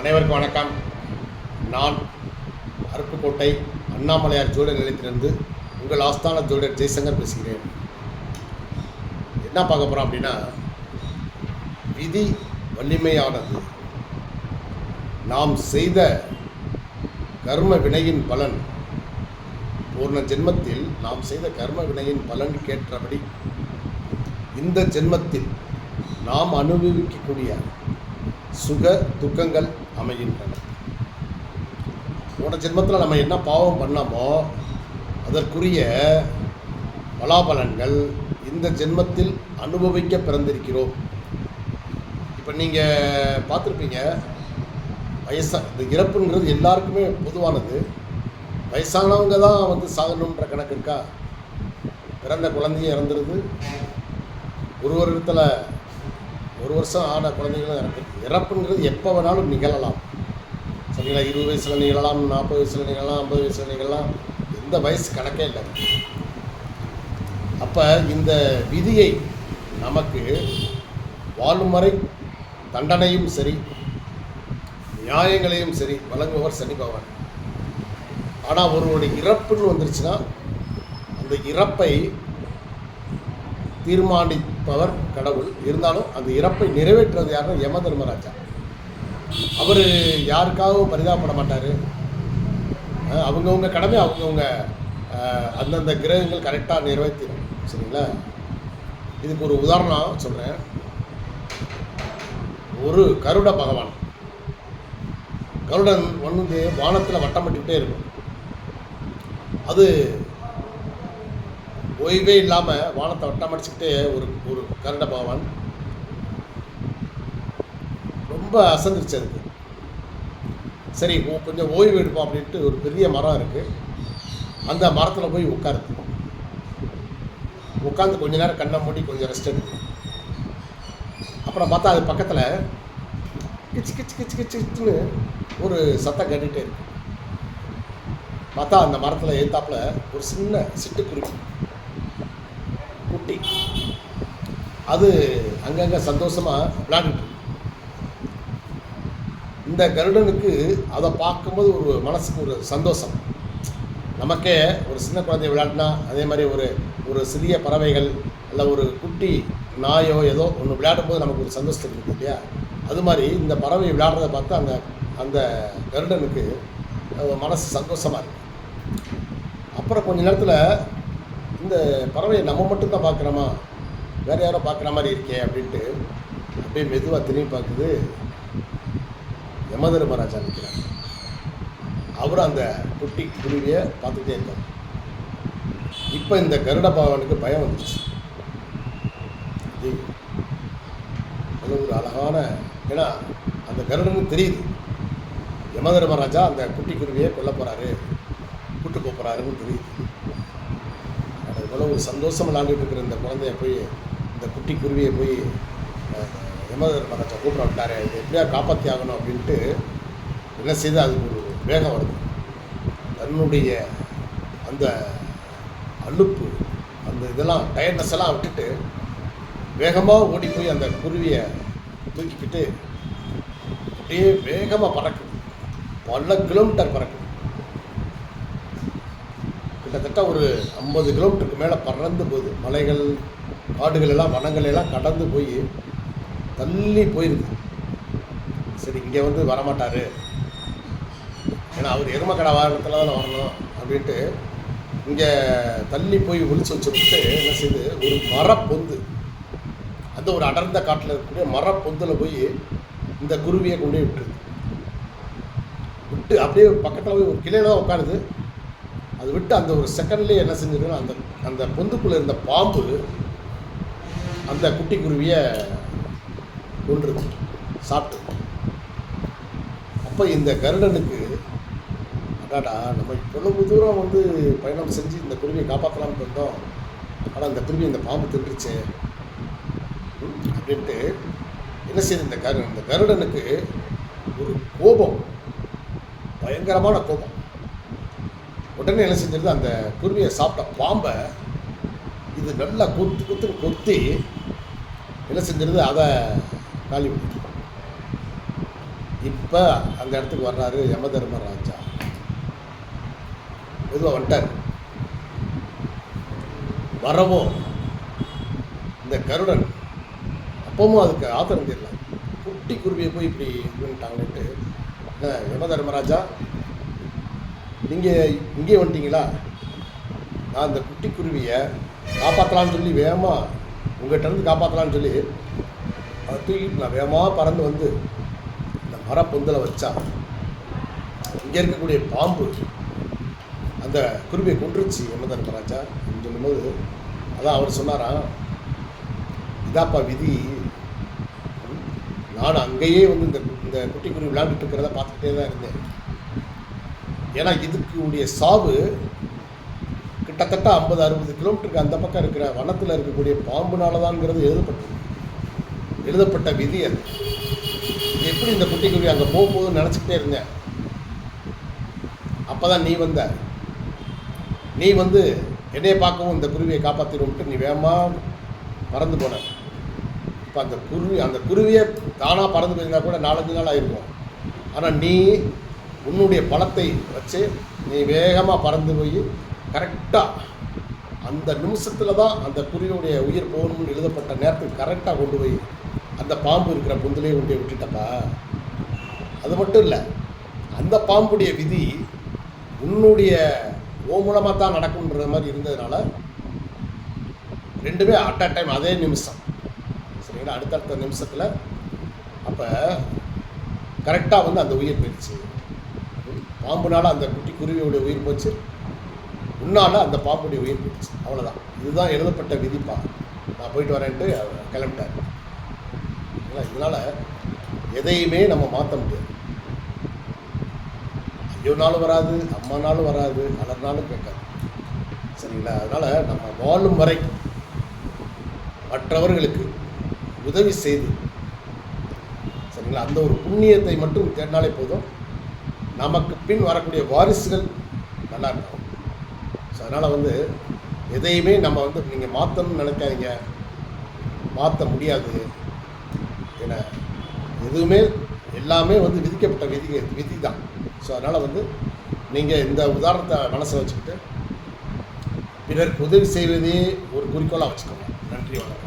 அனைவருக்கும் வணக்கம். நான் அருப்புக்கோட்டை அண்ணாமலையார் ஜோதிடர் நிலையத்திலிருந்து உங்கள் ஆஸ்தான ஜோதிடர் ஜெய்சங்கர் பேசுகிறேன். என்ன பார்க்க போகிறோம் அப்படின்னா, விதி வலிமையானது. நாம் செய்த கர்ம வினையின் பலன், பூர்ண ஜென்மத்தில் நாம் செய்த கர்ம வினையின் பலன் கேட்டபடி இந்த ஜென்மத்தில் நாம் அனுபவிக்கக்கூடிய சுக துக்கங்கள் அமைகின்றன. போன ஜென்மத்தில் நம்ம என்ன பாவம் பண்ணாமோ அதற்குரிய பலாபலன்கள் இந்த ஜென்மத்தில் அனுபவிக்க பிறந்திருக்கிறோம். இப்போ நீங்கள் பார்த்துருப்பீங்க, இந்த இறப்புங்கிறது எல்லாருக்குமே பொதுவானது. வயசானவங்க தான் சாகணுன்ற கணக்கு இருக்கா? பிறந்த குழந்தையும் இறந்துருது, ஒரு வருடத்தில் ஒரு வருஷம் ஆன குழந்தைகளும் இறக்குது. இறப்புங்கிறது எப்போ வேணாலும் நிகழலாம். சரிங்களா? 20 வயசில் நிகழலாம், 40 வயசில் நிகழலாம், 50 வயசில் நிகழலாம். எந்த வயசு கணக்கே இல்லை. அப்போ இந்த விதியை நமக்கு வாழும் வரை தண்டனையும் சரி நியாயங்களையும் சரி வழங்குபவர் சனி பகவான். ஆனால் ஒருவருடைய இறப்புன்னு வந்துருச்சுன்னா அந்த இறப்பை தீர்மானிப்பவர் கடவுள். இருந்தாலும் அந்த இறப்பை நிறைவேற்றுறது யாருன்னா யம தர்மராஜா. அவர் யாருக்காகவும் பரிதாபப்பட மாட்டார். அவங்கவுங்க கடமை அவங்கவுங்க அந்தந்த கிரகங்கள் கரெக்டாக நிறைவேற்றிடும். சரிங்களா? இதுக்கு ஒரு உதாரணம் சொல்கிறேன். ஒரு கருட பகவான், கருடன் வானத்தில் வட்டம் பண்ணிக்கிட்டே இருக்கும். அது ஓய்வே இல்லாமல் வானத்தை வட்டம் அடிச்சுக்கிட்டே ஒரு கருட பகவான் ரொம்ப அசந்துருச்சு. அதுக்கு சரி கொஞ்சம் ஓய்வு எடுப்போம் அப்படின்ட்டு ஒரு பெரிய மரம் இருக்குது. அந்த மரத்தில் போய் உட்காந்து கொஞ்ச நேரம் கண்ணை மூடி கொஞ்சம் ரெஸ்ட் எடுக்கும். அப்புறம் பார்த்தா அது பக்கத்தில் கிச்சு கிச்சு கிச்சு கிச்சுன்னு ஒரு சத்தம் கேட்டுகிட்டே இருக்கு. பார்த்தா அந்த மரத்தில் ஏத்தாப்புல ஒரு சின்ன சிட்டுக்குருவி குட்டி அது அங்கங்கே சந்தோஷமாக விளையாண்டுட்டு. இந்த கருடனுக்கு அதை பார்க்கும்போது ஒரு மனசுக்கு ஒரு சந்தோஷம். நமக்கே ஒரு சின்ன குழந்தைய விளையாடினா அதே மாதிரி ஒரு சிறிய பறவைகள் இல்லை ஒரு குட்டி நாயோ ஏதோ ஒன்று விளையாடும் போது நமக்கு ஒரு சந்தோஷம் இருக்குது இல்லையா? அது மாதிரி இந்த பறவை விளையாடுறத பார்த்து அந்த கருடனுக்கு மனசு சந்தோஷமாக இருக்குது. அப்புறம் கொஞ்ச நேரத்தில் இந்த பறவையை நம்ம மட்டும்தான் பார்க்குறோமா, வேறு யாரோ பார்க்குற மாதிரி இருக்கே அப்படின்ட்டு அப்படியே மெதுவாக திரும்பி பார்க்குது. யம தர்மராஜா நிற்கிறார். அவரும் அந்த குட்டி குருவியை பார்த்துக்கிட்டே இருக்கார். இப்போ இந்த கருட பகவானுக்கு பயம் வந்துச்சு. அது ஒரு அழகான, ஏன்னா அந்த கருடனுக்கு தெரியுது யம தர்மராஜா அந்த குட்டி குருவியை கொல்ல போகிறாரு, கூட்டு போகிறாருன்னு தெரியுது. ஒரு சந்தோஷம் விளாண்டுட்டு இருக்கிற இந்த குழந்தைய போய், இந்த குட்டி குருவியை போய் யம தர்மராஜா கூப்பிட விட்டாரு, இது எப்படியா காப்பாற்றி ஆகணும் அப்படின்ட்டு என்ன செய்து அதுக்கு ஒரு வேகம் வருது. தன்னுடைய அந்த அலுப்பு, அந்த இதெல்லாம் டயர்னஸ் எல்லாம் விட்டுட்டு வேகமாக ஓடி போய் அந்த குருவியை தூக்கிக்கிட்டு அப்படியே வேகமாக பறக்குது. பல கிலோமீட்டர் பறக்குது. கிட்டத்தட்ட ஒரு 50 கிலோமீட்டருக்கு மேலே பறந்து போகுது. மலைகள், காடுகள் எல்லாம், வனங்கள் எல்லாம் கடந்து போய் தள்ளி போயிருக்கு. சரி, இங்கே வரமாட்டார், ஏன்னா அவர் எருமக்கடை வாகனத்தில் தான் வரணும் அப்படின்ட்டு இங்கே தள்ளி போய் ஒழிச்சு வச்சுட்டு என்ன செய்யுது, ஒரு மரப்பொந்து, அந்த ஒரு அடர்ந்த காட்டில் இருக்கக்கூடிய மரப்பொந்தில் போய் இந்த குருவியை கொண்டு போய் விட்டு அப்படியே பக்கத்தில் போய் ஒரு கிளையில தான் உட்காருது. அது விட்டு அந்த ஒரு செகண்ட்லேயே என்ன செஞ்சிருக்குன்னா அந்த பொந்துக்குள்ளே இருந்த பாம்பு அந்த குட்டி குருவியை கொன்றுது, சாப்பிட்டு. அப்போ இந்த கருடனுக்கு அடாடா, நம்ம இவ்வளவு தூரம் பயணம் செஞ்சு இந்த குருவியை காப்பாற்றலாம்னு இருந்தோம், ஆனால் இந்த குருவி இந்த பாம்பு தின்றுச்சு அப்படின்ட்டு என்ன செய்யுது இந்த கருடனுக்கு ஒரு கோபம், பயங்கரமான கோபம். உடனே என்ன செஞ்சிருது, அந்த குருவியை சாப்பிட்ட பாம்பை இது நல்லா குத்துன்னு கொத்தி என்ன செஞ்சிருது, அதை காலி விட்டு இப்போ அந்த இடத்துக்கு வர்றாரு யம தர்மராஜா. மெதுவாக வந்துட்டார். வரவும் இந்த கருடன் அப்பவும் அதுக்கு ஆத்திரம் தெரியல. குட்டி குருவியை போய் இப்படி இது பண்ணிட்டாங்கன்ட்டு, யம தர்மராஜா நீங்கள் இங்கே வந்துட்டீங்களா, நான் இந்த குட்டி குருவியை காப்பாற்றலான்னு சொல்லி வேகமாக உங்கள்கிட்ட காப்பாற்றலான்னு சொல்லி அதை தூக்கிட்டு நான் வேகமாக பறந்து வந்து இந்த மரப்பொந்தில் வச்சா இங்கே இருக்கக்கூடிய பாம்பு அந்த குருவியை கொன்றுச்சு யம தர்மராஜா அப்படின்னு சொல்லும்போது, அதான் அவர் சொன்னாராம், இதாப்பா விதி. நான் அங்கேயே வந்து இந்த குட்டி குருவி விளையாண்டுட்டு இருக்கிறத பார்த்துக்கிட்டே தான் இருந்தேன். ஏன்னா இதுக்குடைய சாவு கிட்டத்தட்ட 50-60 கிலோமீட்டருக்கு அந்த பக்கம் இருக்கிற வனத்தில் இருக்கக்கூடிய பாம்புனால தான்ங்கிறது எழுதப்பட்ட விதி. அது எப்படி இந்த குட்டி குருவி அங்கே போகும்போது நினச்சிக்கிட்டே இருந்தேன். அப்போ தான் நீ வந்து என்னையை பார்க்கவும் இந்த குருவியை காப்பாற்றிடும்ட்டு நீ வேகமாக பறந்து போன. இப்போ அந்த குருவியை தானாக பறந்து போயிருந்தா கூட 4-5 நாள் ஆகிருக்கும். ஆனால் நீ உன்னுடைய பலத்தை வச்சு நீ வேகமாக பறந்து போய் கரெக்டாக அந்த நிமிஷத்தில் தான் அந்த குருவியுடைய உயிர் போகணும்னு எழுதப்பட்ட நேரத்துக்கு கரெக்டாக கொண்டு போய் அந்த பாம்பு இருக்கிற பொந்திலேயே கொண்டு போய் விட்டுட்டப்பா. அது மட்டும் இல்லை, அந்த பாம்புடைய விதி உன்னுடைய மூலமாக தான் நடக்கும்ன்ற மாதிரி இருந்ததுனால ரெண்டுமே அட் அ டைம் அதே நிமிஷம், சரிங்களா, அடுத்தடுத்த நிமிஷத்தில் அப்போ கரெக்டாக வந்து அந்த உயிர் போயிடுச்சு. பாம்புனால அந்த குட்டி குருவியோடைய உயிர் போச்சு, உன்னால் அந்த பாம்புடைய உயிர் போயிடுச்சு. அவ்வளோதான், இதுதான் எழுதப்பட்ட விதிப்பா, நான் போயிட்டு வரேன்ட்டு கிளம்பிட்டார். இதனால் எதையுமே நம்ம மாற்ற முடியாது. ஐயோனாலும் வராது, அம்மானாலும் வராது, அலர்னாலும் கேட்காது, சரிங்களா. அதனால் நம்ம வாழும் வரை மற்றவர்களுக்கு உதவி செய்து, சரிங்களா, அந்த ஒரு புண்ணியத்தை மட்டும் தேடினாலே போதும், நமக்கு பின் வரக்கூடிய வாரிசுகள் நல்லா இருக்கும். ஸோ அதனால் வந்து எதையுமே நம்ம வந்து நீங்கள் மாற்றணும்னு நினைக்காதீங்க, மாற்ற முடியாது. ஏன்னா எதுவுமே எல்லாமே வந்து விதிக்கப்பட்ட விதி தான். ஸோ அதனால் வந்து நீங்கள் இந்த உதாரணத்தை மனசில் வச்சுக்கிட்டு பிறருக்கு உதவி செய்வதே ஒரு குறிக்கோளாக வச்சுக்கோங்க. நன்றி, வணக்கம்.